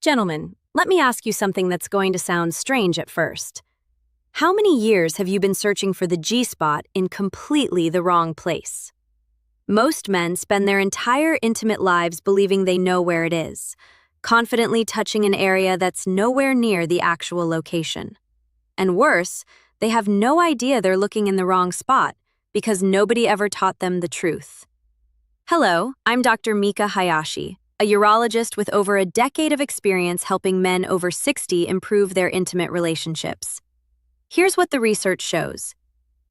Gentlemen, let me ask you something that's going to sound strange at first. How many years have you been searching for the G-spot in completely the wrong place? Most men spend their entire intimate lives believing they know where it is, confidently touching an area that's nowhere near the actual location. And worse, they have no idea they're looking in the wrong spot because nobody ever taught them the truth. Hello, I'm Dr. Mika Hayashi, a urologist with over a decade of experience helping men over 60 improve their intimate relationships. Here's what the research shows.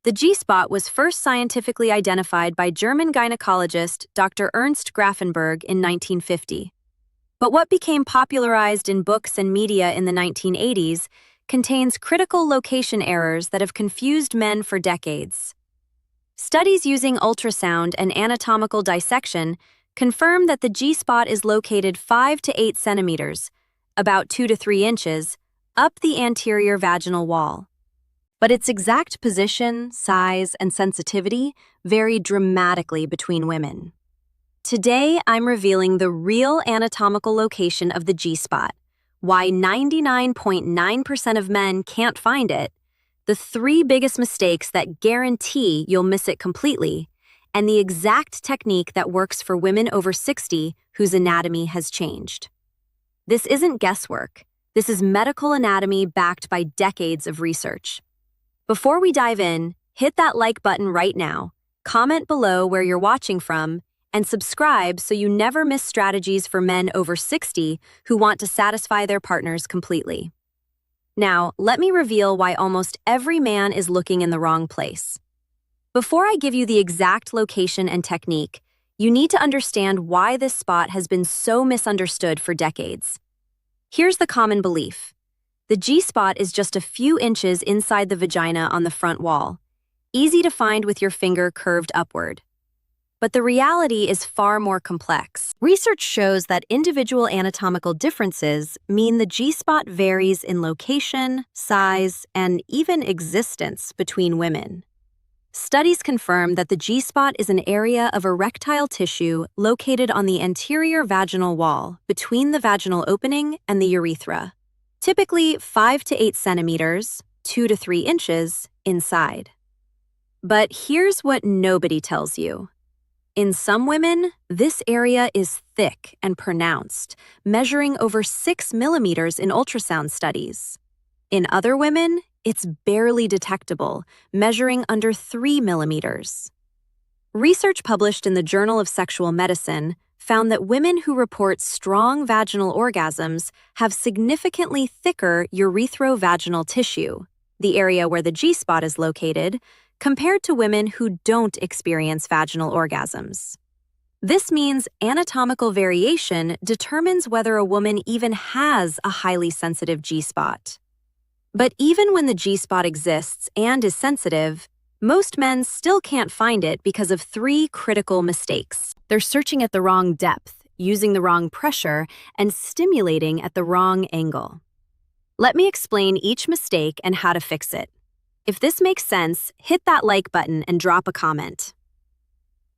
The G-spot was first scientifically identified by German gynecologist Dr. Ernst Grafenberg in 1950. But what became popularized in books and media in the 1980s contains critical location errors that have confused men for decades. Studies using ultrasound and anatomical dissection confirm that the G-spot is located 5 to 8 centimeters, about 2 to 3 inches, up the anterior vaginal wall. But its exact position, size, and sensitivity vary dramatically between women. Today, I'm revealing the real anatomical location of the G-spot, why 99.9% of men can't find it, the 3 biggest mistakes that guarantee you'll miss it completely, and the exact technique that works for women over 60 whose anatomy has changed. This isn't guesswork. This is medical anatomy backed by decades of research. Before we dive in, hit that like button right now, comment below where you're watching from, and subscribe so you never miss strategies for men over 60 who want to satisfy their partners completely. Now, let me reveal why almost every man is looking in the wrong place. Before I give you the exact location and technique, you need to understand why this spot has been so misunderstood for decades. Here's the common belief. The G-spot is just a few inches inside the vagina on the front wall, easy to find with your finger curved upward. But the reality is far more complex. Research shows that individual anatomical differences mean the G-spot varies in location, size, and even existence between women. Studies confirm that the G-spot is an area of erectile tissue located on the anterior vaginal wall between the vaginal opening and the urethra, typically 5 to 8 centimeters, 2 to 3 inches, inside. But here's what nobody tells you. In some women, this area is thick and pronounced, measuring over 6 millimeters in ultrasound studies. In other women, it's barely detectable, measuring under 3 millimeters. Research published in the Journal of Sexual Medicine found that women who report strong vaginal orgasms have significantly thicker urethrovaginal tissue, the area where the G-spot is located, compared to women who don't experience vaginal orgasms. This means anatomical variation determines whether a woman even has a highly sensitive G-spot. But even when the G-spot exists and is sensitive, most men still can't find it because of 3 critical mistakes. They're searching at the wrong depth, using the wrong pressure, and stimulating at the wrong angle. Let me explain each mistake and how to fix it. If this makes sense, hit that like button and drop a comment.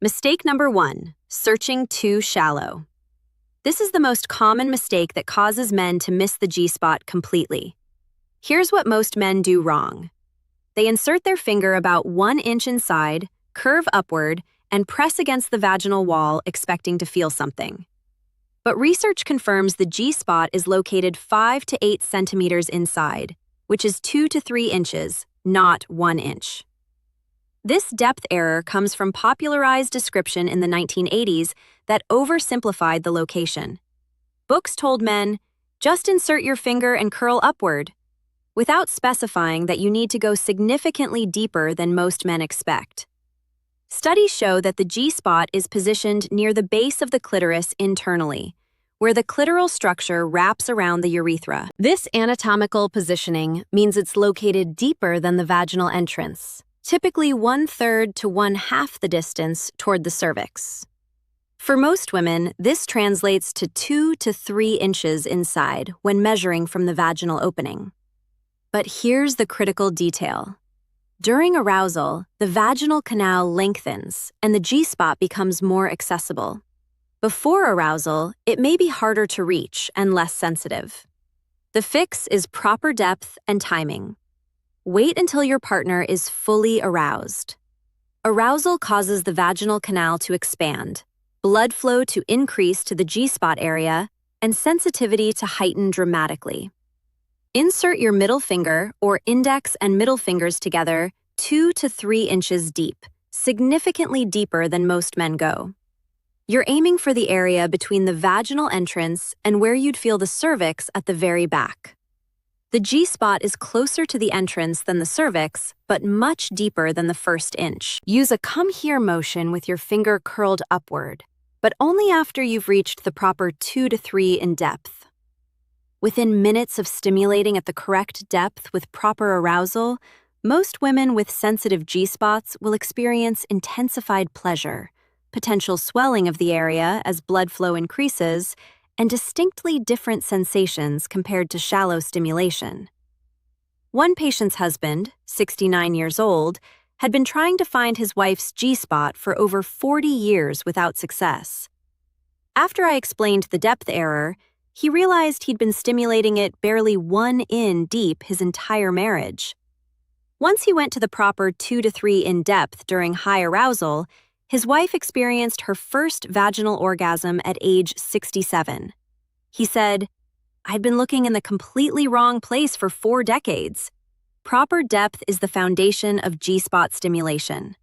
Mistake number 1, searching too shallow. This is the most common mistake that causes men to miss the G-spot completely. Here's what most men do wrong. They insert their finger about 1 inch inside, curve upward, and press against the vaginal wall expecting to feel something. But research confirms the G-spot is located 5 to 8 centimeters inside, which is 2 to 3 inches, not 1 inch. This depth error comes from popularized description in the 1980s that oversimplified the location. Books told men, just insert your finger and curl upward, without specifying that you need to go significantly deeper than most men expect. Studies show that the G-spot is positioned near the base of the clitoris internally, where the clitoral structure wraps around the urethra. This anatomical positioning means it's located deeper than the vaginal entrance, typically 1/3 to 1/2 the distance toward the cervix. For most women, this translates to 2 to 3 inches inside when measuring from the vaginal opening. But here's the critical detail. During arousal, the vaginal canal lengthens and the G-spot becomes more accessible. Before arousal, it may be harder to reach and less sensitive. The fix is proper depth and timing. Wait until your partner is fully aroused. Arousal causes the vaginal canal to expand, blood flow to increase to the G-spot area, and sensitivity to heighten dramatically. Insert your middle finger or index and middle fingers together 2 to 3 inches deep, significantly deeper than most men go. You're aiming for the area between the vaginal entrance and where you'd feel the cervix at the very back. The G-spot is closer to the entrance than the cervix, but much deeper than the first inch. Use a come here motion with your finger curled upward, but only after you've reached the proper 2 to 3 in depth. Within minutes of stimulating at the correct depth with proper arousal, most women with sensitive G-spots will experience intensified pleasure, potential swelling of the area as blood flow increases, and distinctly different sensations compared to shallow stimulation. One patient's husband, 69 years old, had been trying to find his wife's G-spot for over 40 years without success. After I explained the depth error, he realized he'd been stimulating it barely 1 in deep his entire marriage. Once he went to the proper 2 to 3 in depth during high arousal, his wife experienced her first vaginal orgasm at age 67. He said, "I'd been looking in the completely wrong place for 4 decades. Proper depth is the foundation of G-spot stimulation."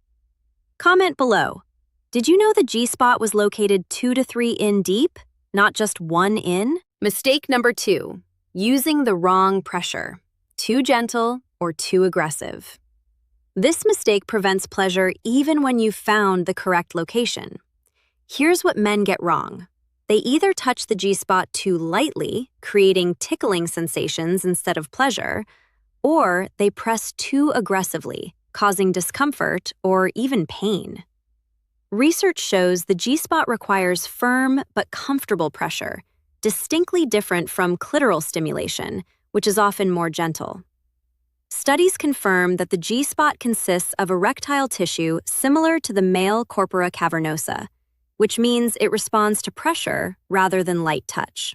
Comment below. Did you know the G-spot was located 2 to 3 in deep, not just 1 in? Mistake number 2, using the wrong pressure. Too gentle or too aggressive. This mistake prevents pleasure even when you've found the correct location. Here's what men get wrong. They either touch the G-spot too lightly, creating tickling sensations instead of pleasure, or they press too aggressively, causing discomfort or even pain. Research shows the G-spot requires firm but comfortable pressure, distinctly different from clitoral stimulation, which is often more gentle. Studies confirm that the G-spot consists of erectile tissue similar to the male corpora cavernosa, which means it responds to pressure rather than light touch.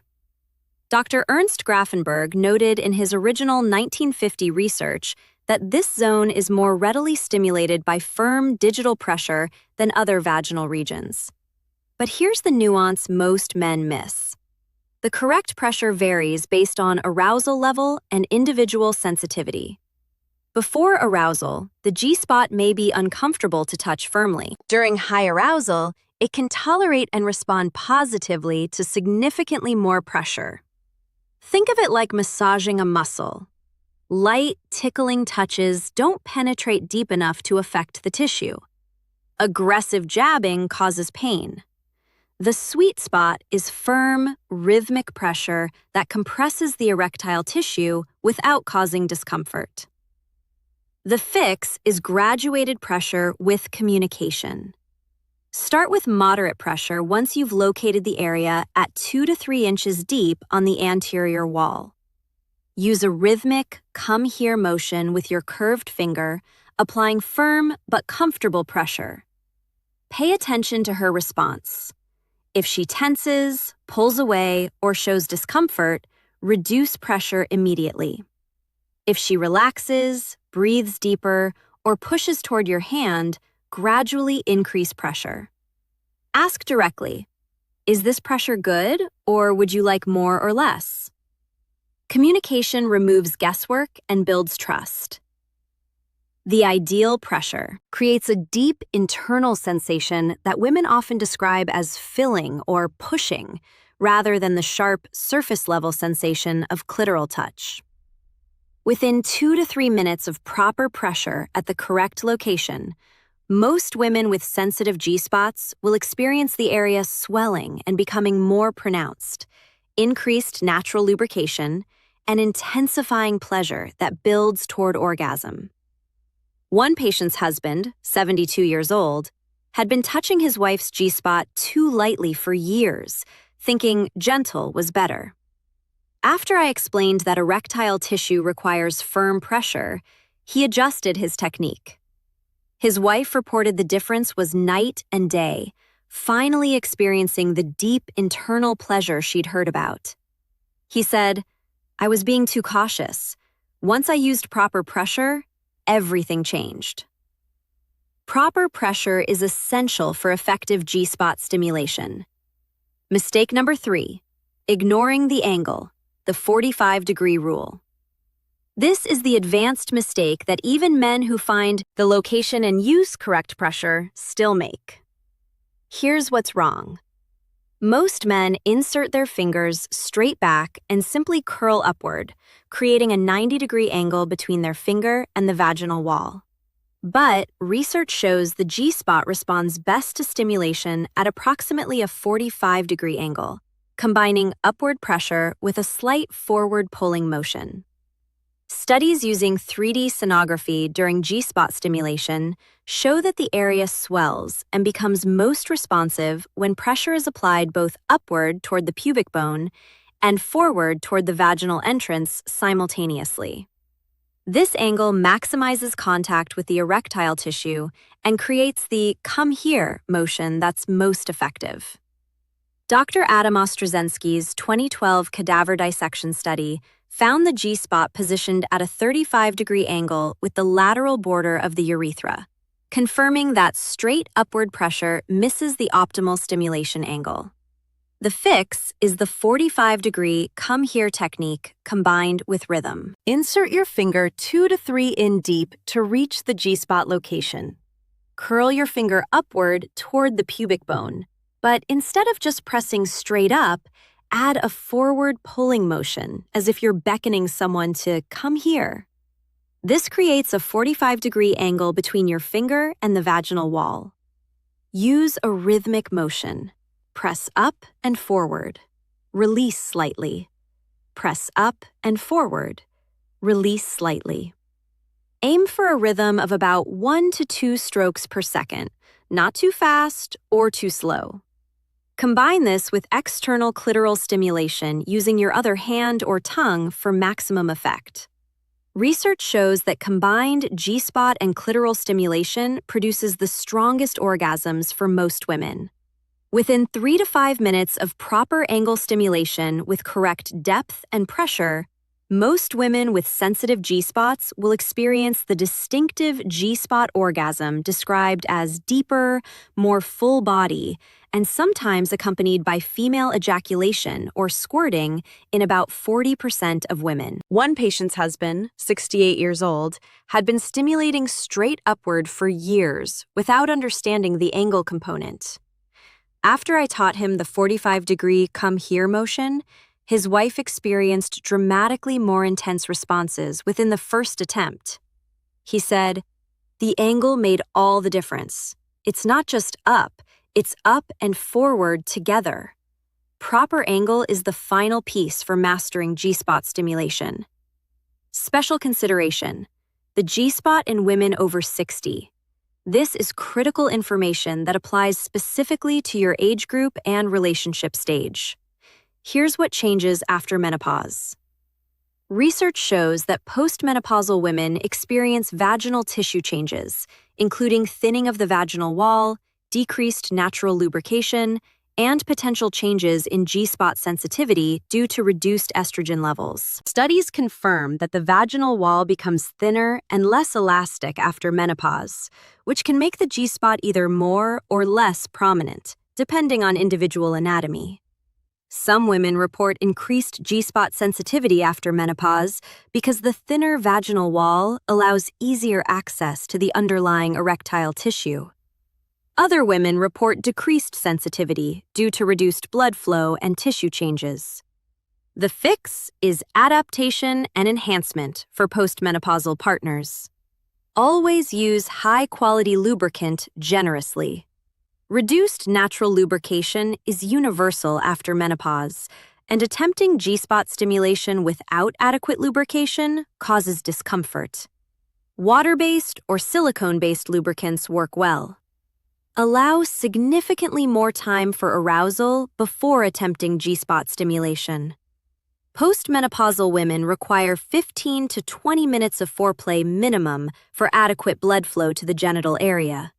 Dr. Ernst Grafenberg noted in his original 1950 research that this zone is more readily stimulated by firm digital pressure than other vaginal regions. But here's the nuance most men miss. The correct pressure varies based on arousal level and individual sensitivity. Before arousal, the G-spot may be uncomfortable to touch firmly. During high arousal, it can tolerate and respond positively to significantly more pressure. Think of it like massaging a muscle. Light, tickling touches don't penetrate deep enough to affect the tissue. Aggressive jabbing causes pain. The sweet spot is firm, rhythmic pressure that compresses the erectile tissue without causing discomfort. The fix is graduated pressure with communication. Start with moderate pressure once you've located the area at 2 to 3 inches deep on the anterior wall. Use a rhythmic, come here motion with your curved finger, applying firm but comfortable pressure. Pay attention to her response. If she tenses, pulls away, or shows discomfort, reduce pressure immediately. If she relaxes, breathes deeper, or pushes toward your hand, gradually increase pressure. Ask directly, is this pressure good, or would you like more or less? Communication removes guesswork and builds trust. The ideal pressure creates a deep internal sensation that women often describe as filling or pushing, rather than the sharp surface-level sensation of clitoral touch. Within 2 to 3 minutes of proper pressure at the correct location, most women with sensitive G-spots will experience the area swelling and becoming more pronounced, increased natural lubrication, and intensifying pleasure that builds toward orgasm. One patient's husband, 72 years old, had been touching his wife's G-spot too lightly for years, thinking gentle was better. After I explained that erectile tissue requires firm pressure, he adjusted his technique. His wife reported the difference was night and day, finally experiencing the deep internal pleasure she'd heard about. He said, "I was being too cautious. Once I used proper pressure, everything changed." Proper pressure is essential for effective G-spot stimulation. Mistake number 3, ignoring the angle, the 45-degree rule. This is the advanced mistake that even men who find the location and use correct pressure still make. Here's what's wrong. Most men insert their fingers straight back and simply curl upward, creating a 90-degree angle between their finger and the vaginal wall. But research shows the G-spot responds best to stimulation at approximately a 45-degree angle, combining upward pressure with a slight forward pulling motion. Studies using 3D sonography during G-spot stimulation show that the area swells and becomes most responsive when pressure is applied both upward toward the pubic bone and forward toward the vaginal entrance simultaneously. This angle maximizes contact with the erectile tissue and creates the "come here" motion that's most effective. Dr. Adam Ostrozensky's 2012 cadaver dissection study found the G-spot positioned at a 35-degree angle with the lateral border of the urethra, confirming that straight upward pressure misses the optimal stimulation angle. The fix is the 45-degree come here technique combined with rhythm. Insert your finger 2 to 3 in deep to reach the G-spot location. Curl your finger upward toward the pubic bone, but instead of just pressing straight up, add a forward pulling motion as if you're beckoning someone to come here. This creates a 45-degree angle between your finger and the vaginal wall. Use a rhythmic motion. Press up and forward. Release slightly. Press up and forward. Release slightly. Aim for a rhythm of about 1 to 2 strokes per second, not too fast or too slow. Combine this with external clitoral stimulation using your other hand or tongue for maximum effect. Research shows that combined G-spot and clitoral stimulation produces the strongest orgasms for most women. Within 3 to 5 minutes of proper angle stimulation with correct depth and pressure, most women with sensitive G-spots will experience the distinctive G-spot orgasm described as deeper, more full body, and sometimes accompanied by female ejaculation or squirting in about 40% of women. One patient's husband, 68 years old, had been stimulating straight upward for years without understanding the angle component. After I taught him the 45-degree come here motion, his wife experienced dramatically more intense responses within the first attempt. He said, "The angle made all the difference. It's not just up, it's up and forward together. Proper angle is the final piece for mastering G-spot stimulation." Special consideration: the G-spot in women over 60. This is critical information that applies specifically to your age group and relationship stage. Here's what changes after menopause. Research shows that postmenopausal women experience vaginal tissue changes, including thinning of the vaginal wall, decreased natural lubrication, and potential changes in G-spot sensitivity due to reduced estrogen levels. Studies confirm that the vaginal wall becomes thinner and less elastic after menopause, which can make the G-spot either more or less prominent, depending on individual anatomy. Some women report increased G-spot sensitivity after menopause because the thinner vaginal wall allows easier access to the underlying erectile tissue. Other women report decreased sensitivity due to reduced blood flow and tissue changes. The fix is adaptation and enhancement for postmenopausal partners. Always use high-quality lubricant generously. Reduced natural lubrication is universal after menopause, and attempting G-spot stimulation without adequate lubrication causes discomfort. Water-based or silicone-based lubricants work well. Allow significantly more time for arousal before attempting G-spot stimulation. Postmenopausal women require 15 to 20 minutes of foreplay minimum for adequate blood flow to the genital area.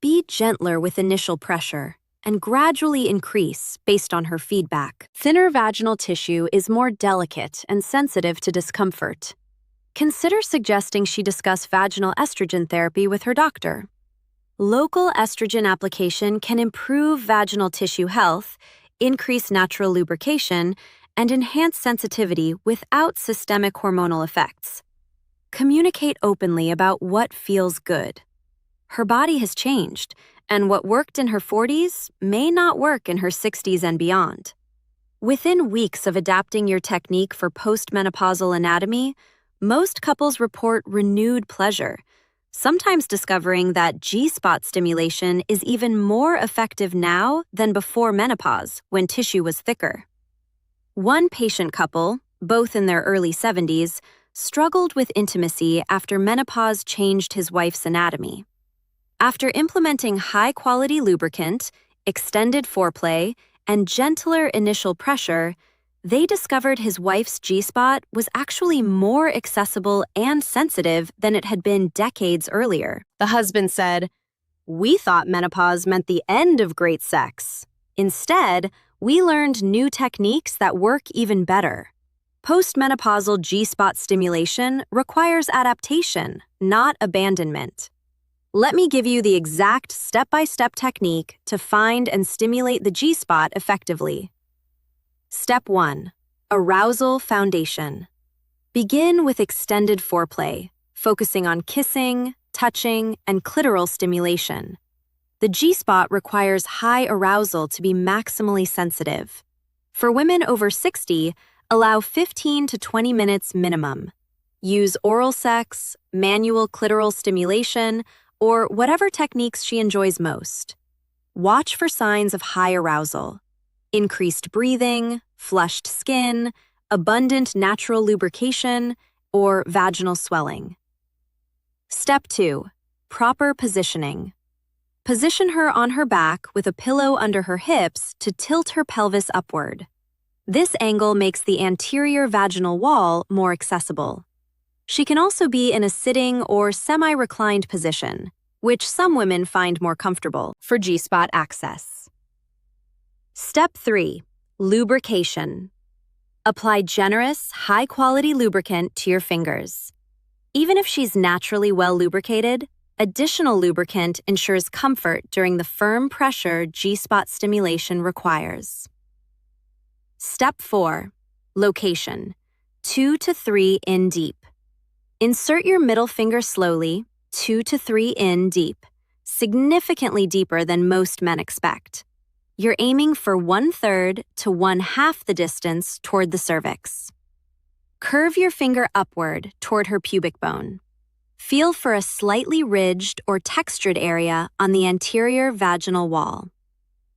Be gentler with initial pressure. and gradually increase based on her feedback. Thinner vaginal tissue is more delicate and sensitive to discomfort. Consider suggesting she discuss vaginal estrogen therapy with her doctor. Local estrogen application can improve vaginal tissue health, increase natural lubrication, and enhance sensitivity without systemic hormonal effects. Communicate openly about what feels good. Her body has changed, and what worked in her 40s may not work in her 60s and beyond. Within weeks of adapting your technique for postmenopausal anatomy, most couples report renewed pleasure, sometimes discovering that G-spot stimulation is even more effective now than before menopause, when tissue was thicker. One patient couple, both in their early 70s, struggled with intimacy after menopause changed his wife's anatomy. After implementing high-quality lubricant, extended foreplay, and gentler initial pressure, they discovered his wife's G-spot was actually more accessible and sensitive than it had been decades earlier. The husband said, "We thought menopause meant the end of great sex. Instead, we learned new techniques that work even better." Postmenopausal G-spot stimulation requires adaptation, not abandonment. Let me give you the exact step-by-step technique to find and stimulate the G-spot effectively. Step 1. Arousal foundation. Begin with extended foreplay, focusing on kissing, touching, and clitoral stimulation. The G-spot requires high arousal to be maximally sensitive. For women over 60, allow 15 to 20 minutes minimum. Use oral sex, manual clitoral stimulation, or whatever techniques she enjoys most. Watch for signs of high arousal: increased breathing, flushed skin, abundant natural lubrication, or vaginal swelling. Step 2. Proper positioning. Position her on her back with a pillow under her hips to tilt her pelvis upward. This angle makes the anterior vaginal wall more accessible. She can also be in a sitting or semi-reclined position, which some women find more comfortable for G-spot access. Step 3. Lubrication. Apply generous, high-quality lubricant to your fingers. Even if she's naturally well lubricated, additional lubricant ensures comfort during the firm pressure G-spot stimulation requires. Step 4. Location. 2 to 3 in deep. Insert your middle finger slowly, 2 to 3 in deep, significantly deeper than most men expect. You're aiming for 1/3 to 1/2 the distance toward the cervix. Curve your finger upward toward her pubic bone. Feel for a slightly ridged or textured area on the anterior vaginal wall.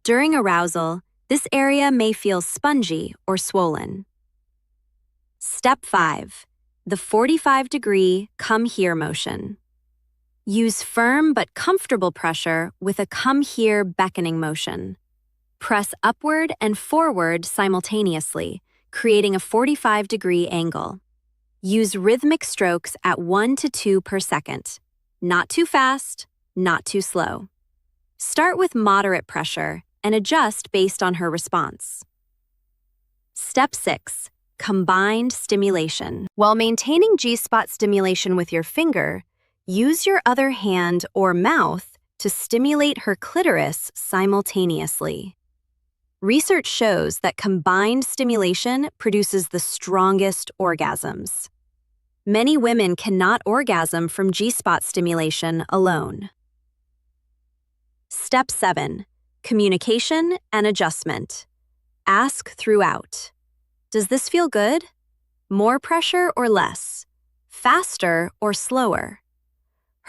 During arousal, this area may feel spongy or swollen. Step 5. The 45-degree come here motion. Use firm but comfortable pressure with a come here beckoning motion. Press upward and forward simultaneously, creating a 45-degree angle. Use rhythmic strokes at 1 to 2 per second. Not too fast, not too slow. Start with moderate pressure and adjust based on her response. Step 6. Combined stimulation. While maintaining G-spot stimulation with your finger, use your other hand or mouth to stimulate her clitoris simultaneously. Research shows that combined stimulation produces the strongest orgasms. Many women cannot orgasm from G-spot stimulation alone. Step 7. Communication and adjustment. Ask throughout. Does this feel good? More pressure or less? Faster or slower?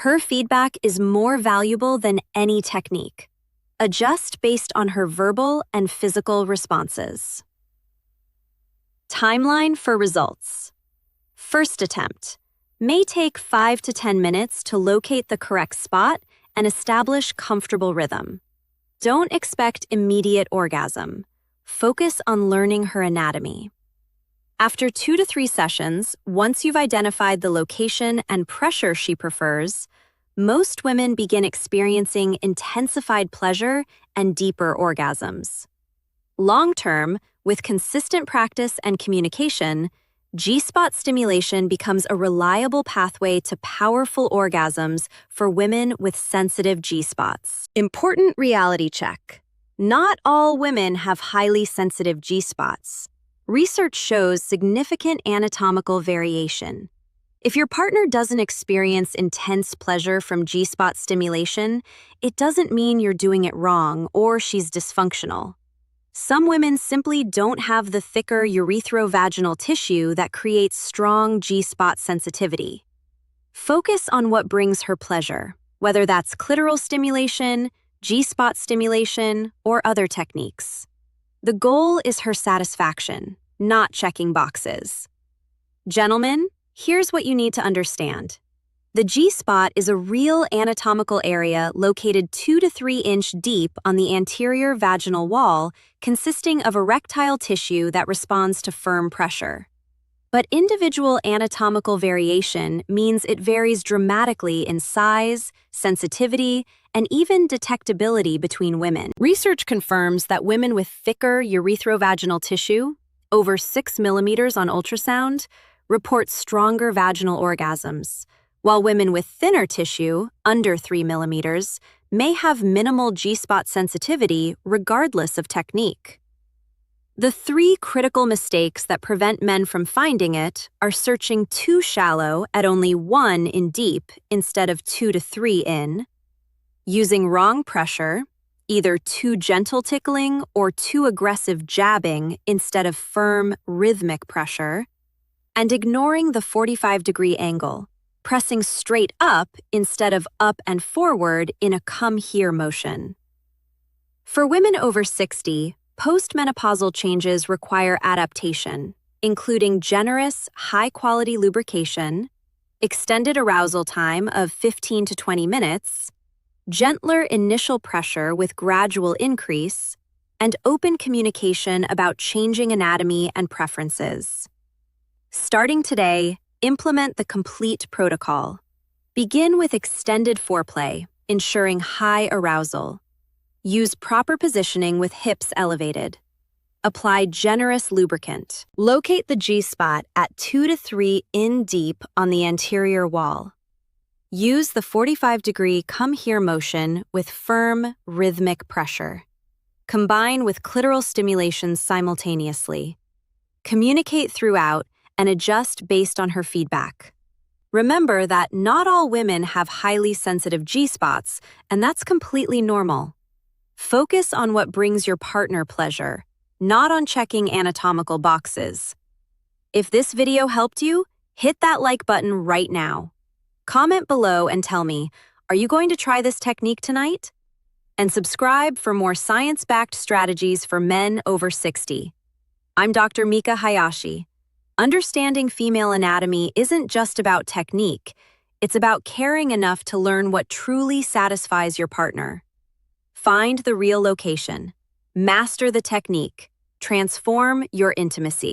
Her feedback is more valuable than any technique. Adjust based on her verbal and physical responses. Timeline for results. First attempt. May take 5 to 10 minutes to locate the correct spot and establish comfortable rhythm. Don't expect immediate orgasm. Focus on learning her anatomy. After 2 to 3 sessions, once you've identified the location and pressure she prefers, most women begin experiencing intensified pleasure and deeper orgasms. Long-term, with consistent practice and communication, G-spot stimulation becomes a reliable pathway to powerful orgasms for women with sensitive G-spots. Important reality check. Not all women have highly sensitive G-spots. Research shows significant anatomical variation. If your partner doesn't experience intense pleasure from G-spot stimulation, it doesn't mean you're doing it wrong or she's dysfunctional. Some women simply don't have the thicker urethrovaginal tissue that creates strong G-spot sensitivity. Focus on what brings her pleasure, whether that's clitoral stimulation, G-spot stimulation, or other techniques. The goal is her satisfaction, not checking boxes. Gentlemen, here's what you need to understand. The G-spot is a real anatomical area located 2 to 3 inch deep on the anterior vaginal wall, consisting of erectile tissue that responds to firm pressure. But individual anatomical variation means it varies dramatically in size, sensitivity, and even detectability between women. Research confirms that women with thicker urethrovaginal tissue, over 6 millimeters on ultrasound, report stronger vaginal orgasms, while women with thinner tissue, under 3 millimeters, may have minimal G-spot sensitivity regardless of technique. The 3 critical mistakes that prevent men from finding it are searching too shallow at only 1 in deep instead of 2 to 3 in, using wrong pressure, either too gentle tickling or too aggressive jabbing instead of firm, rhythmic pressure, and ignoring the 45-degree angle, pressing straight up instead of up and forward in a come-here motion. For women over 60, postmenopausal changes require adaptation, including generous, high-quality lubrication, extended arousal time of 15 to 20 minutes, gentler initial pressure with gradual increase, and open communication about changing anatomy and preferences. Starting today, implement the complete protocol. Begin with extended foreplay, ensuring high arousal. Use proper positioning with hips elevated. Apply generous lubricant. Locate the G-spot at 2 to 3 in deep on the anterior wall. Use the 45-degree come-here motion with firm, rhythmic pressure. Combine with clitoral stimulation simultaneously. Communicate throughout and adjust based on her feedback. Remember that not all women have highly sensitive G-spots, and that's completely normal. Focus on what brings your partner pleasure, not on checking anatomical boxes. If this video helped you, hit that like button right now. Comment below and tell me, are you going to try this technique tonight? And subscribe for more science-backed strategies for men over 60. I'm Dr. Mika Hayashi. Understanding female anatomy isn't just about technique, it's about caring enough to learn what truly satisfies your partner. Find the real location, master the technique, transform your intimacy.